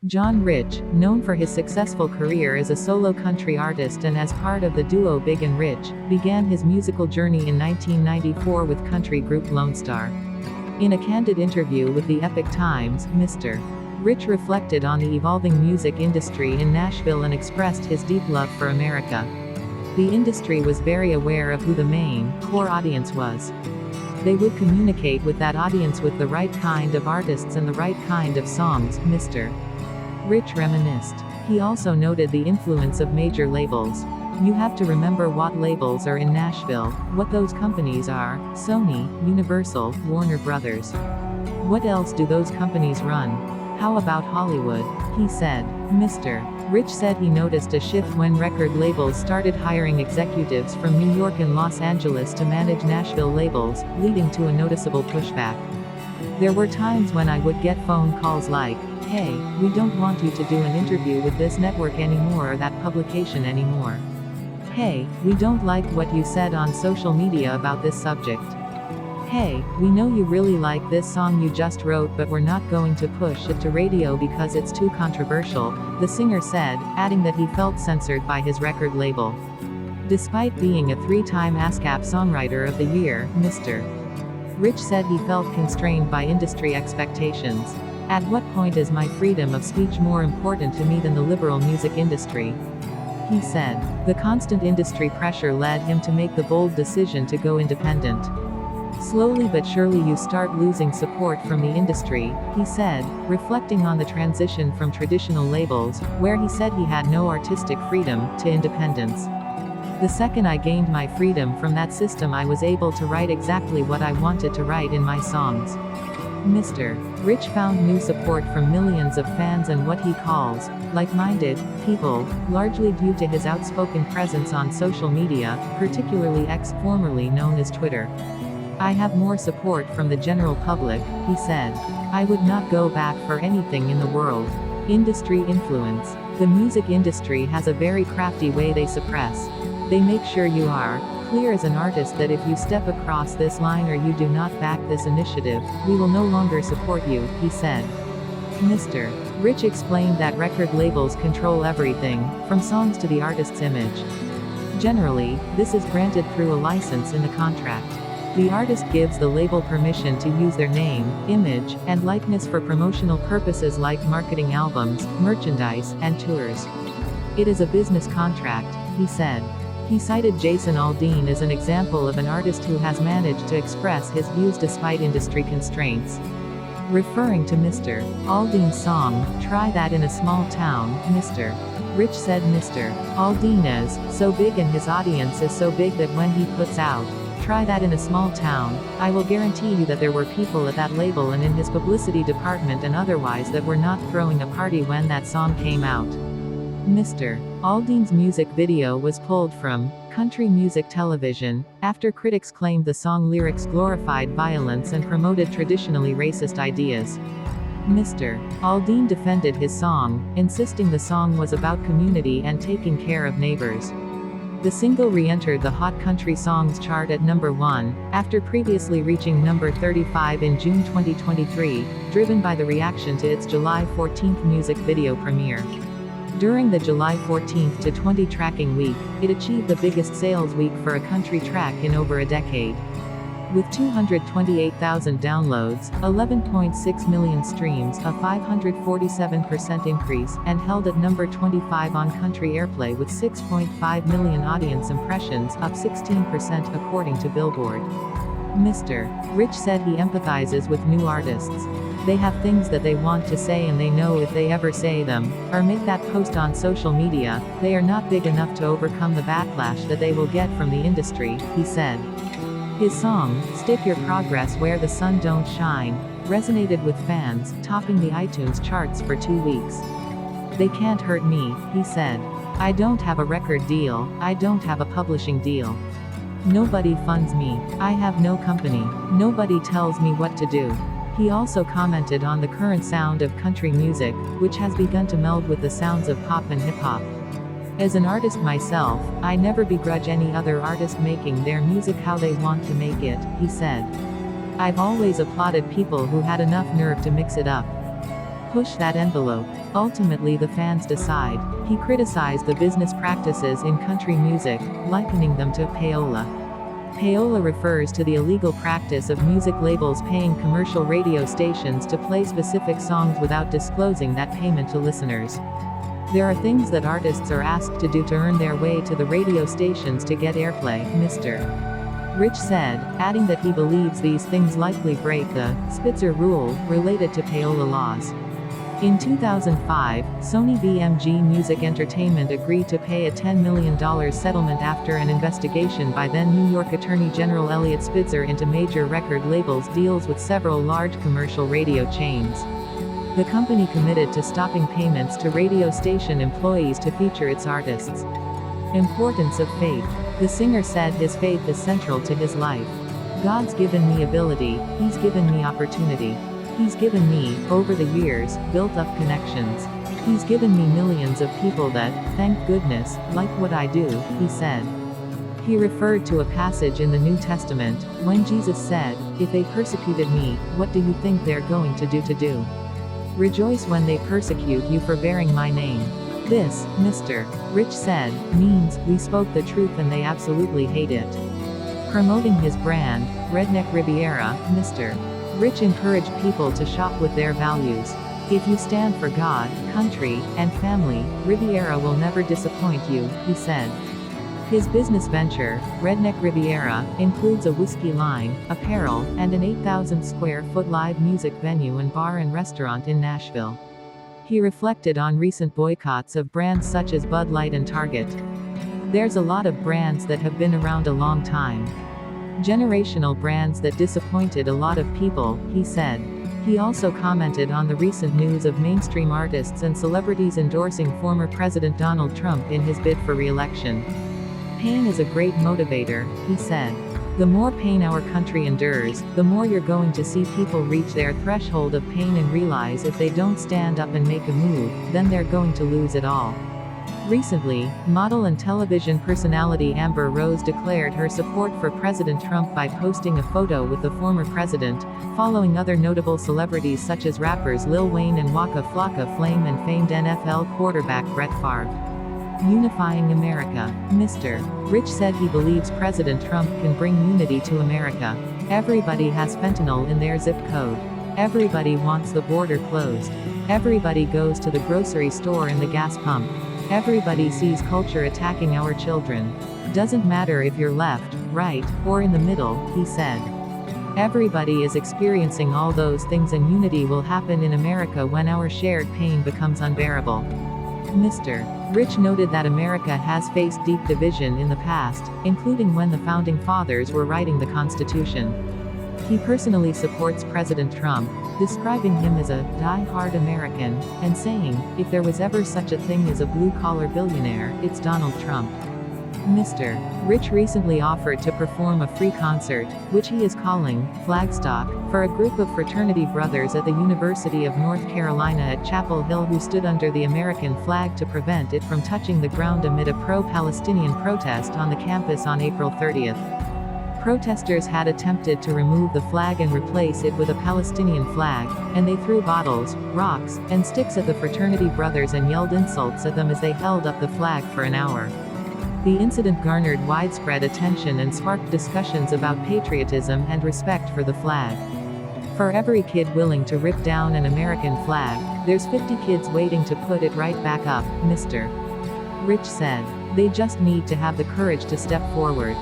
John Rich, known for his successful career as a solo country artist and as part of the duo Big and Rich, began his musical journey in 1994 with country group Lonestar. In a candid interview with the Epic Times, Mr. Rich reflected on the evolving music industry in Nashville and expressed his deep love for America. The industry was very aware of who the main, core audience was. They would communicate with that audience with the right kind of artists and the right kind of songs, Mr. Rich reminisced. He also noted the influence of major labels. You have to remember what labels are in Nashville, what those companies are: Sony, Universal, Warner Brothers. What else do those companies run? How about Hollywood? He said. Mr. Rich said he noticed a shift when record labels started hiring executives from New York and Los Angeles to manage Nashville labels, leading to a noticeable pushback. There were times when I would get phone calls like, "Hey, we don't want you to do an interview with this network anymore or that publication anymore. Hey, we don't like what you said on social media about this subject. Hey, we know you really like this song you just wrote, but we're not going to push it to radio because it's too controversial," the singer said, adding that he felt censored by his record label. Despite being a 3-time ASCAP Songwriter of the Year, Mr. Rich said he felt constrained by industry expectations. "At what point is my freedom of speech more important to me than the liberal music industry?" he said. The constant industry pressure led him to make the bold decision to go independent. "Slowly but surely you start losing support from the industry," he said, reflecting on the transition from traditional labels, where he said he had no artistic freedom, to independence. "The second I gained my freedom from that system, I was able to write exactly what I wanted to write in my songs." Mr. Rich found new support from millions of fans and what he calls like-minded people, largely due to his outspoken presence on social media, particularly X, formerly known as Twitter. "I have more support from the general public," he said. "I would not go back for anything in the world." Industry influence. The music industry has a very crafty way they suppress. They make sure you are clear as an artist that if you step across this line or you do not back this initiative, we will no longer support you, he said. Mr. Rich explained that record labels control everything, from songs to the artist's image. Generally, this is granted through a license in the contract. The artist gives the label permission to use their name, image, and likeness for promotional purposes like marketing albums, merchandise, and tours. "It is a business contract," he said. He cited Jason Aldean as an example of an artist who has managed to express his views despite industry constraints. Referring to Mr. Aldean's song, "Try That in a Small Town," Mr. Rich said Mr. Aldean is so big and his audience is so big that when he puts out "Try That in a Small Town," I will guarantee you that there were people at that label and in his publicity department and otherwise that were not throwing a party when that song came out. Mr. Aldean's music video was pulled from Country Music Television, after critics claimed the song lyrics glorified violence and promoted traditionally racist ideas. Mr. Aldean defended his song, insisting the song was about community and taking care of neighbors. The single re-entered the Hot Country Songs chart at number 1, after previously reaching number 35 in June 2023, driven by the reaction to its July 14th music video premiere. During the July 14th to 20 tracking week, it achieved the biggest sales week for a country track in over a decade. With 228,000 downloads, 11.6 million streams, a 547% increase, and held at number 25 on country airplay with 6.5 million audience impressions, up 16% according to Billboard. Mr. Rich said he empathizes with new artists. They have things that they want to say and they know if they ever say them, or make that post on social media, they are not big enough to overcome the backlash that they will get from the industry, he said. His song, "Stick Your Progress Where the Sun Don't Shine," resonated with fans, topping the iTunes charts for 2 weeks. "They can't hurt me," he said. "I don't have a record deal, I don't have a publishing deal. Nobody funds me. I have no company. Nobody tells me what to do." He also commented on the current sound of country music, which has begun to meld with the sounds of pop and hip-hop. "As an artist myself, I never begrudge any other artist making their music how they want to make it," he said. "I've always applauded people who had enough nerve to mix it up." Push that envelope. Ultimately the fans decide. He criticized the business practices in country music, likening them to payola. Payola refers to the illegal practice of music labels paying commercial radio stations to play specific songs without disclosing that payment to listeners. There are things that artists are asked to do to earn their way to the radio stations to get airplay, Mr. Rich said, adding that he believes these things likely break the Spitzer rule related to payola laws. In 2005, Sony BMG Music Entertainment agreed to pay a $10 million settlement after an investigation by then New York Attorney General Elliot Spitzer into major record labels deals with several large commercial radio chains. The company committed to stopping payments to radio station employees to feature its artists. Importance of faith. The singer said his faith is central to his life. God's given me ability, He's given me opportunity. He's given me, over the years, built up connections. He's given me millions of people that, thank goodness, like what I do, he said. He referred to a passage in the New Testament, when Jesus said, "If they persecuted me, what do you think they're going to do? Rejoice when they persecute you for bearing my name." This, Mr. Rich said, means, we spoke the truth and they absolutely hate it. Promoting his brand, Redneck Riviera, Mr. Rich encouraged people to shop with their values. If you stand for God, country, and family, Riviera will never disappoint you, he said. His business venture, Redneck Riviera, includes a whiskey line, apparel, and an 8,000 square foot live music venue and bar and restaurant in Nashville. He reflected on recent boycotts of brands such as Bud Light and Target. There's a lot of brands that have been around a long time. Generational brands that disappointed a lot of people, he said. He also commented on the recent news of mainstream artists and celebrities endorsing former President Donald Trump in his bid for re-election. Pain is a great motivator, he said. The more pain our country endures, the more you're going to see people reach their threshold of pain and realize if they don't stand up and make a move, then they're going to lose it all. Recently, model and television personality Amber Rose declared her support for President Trump by posting a photo with the former president, following other notable celebrities such as rappers Lil Wayne and Waka Flocka Flame and famed NFL quarterback Brett Favre. Unifying America. Mr. Rich said he believes President Trump can bring unity to America. Everybody has fentanyl in their zip code. Everybody wants the border closed. Everybody goes to the grocery store and the gas pump. Everybody sees culture attacking our children. Doesn't matter if you're left, right, or in the middle, he said. Everybody is experiencing all those things and unity will happen in America when our shared pain becomes unbearable. Mr. Rich noted that America has faced deep division in the past, including when the Founding Fathers were writing the Constitution. He personally supports President Trump, describing him as a die-hard American, and saying, if there was ever such a thing as a blue-collar billionaire, it's Donald Trump. Mr. Rich recently offered to perform a free concert, which he is calling Flagstock, for a group of fraternity brothers at the University of North Carolina at Chapel Hill who stood under the American flag to prevent it from touching the ground amid a pro-Palestinian protest on the campus on April 30th. Protesters had attempted to remove the flag and replace it with a Palestinian flag, and they threw bottles, rocks, and sticks at the fraternity brothers and yelled insults at them as they held up the flag for an hour. The incident garnered widespread attention and sparked discussions about patriotism and respect for the flag. For every kid willing to rip down an American flag, there's 50 kids waiting to put it right back up, Mr. Rich said. They just need to have the courage to step forward.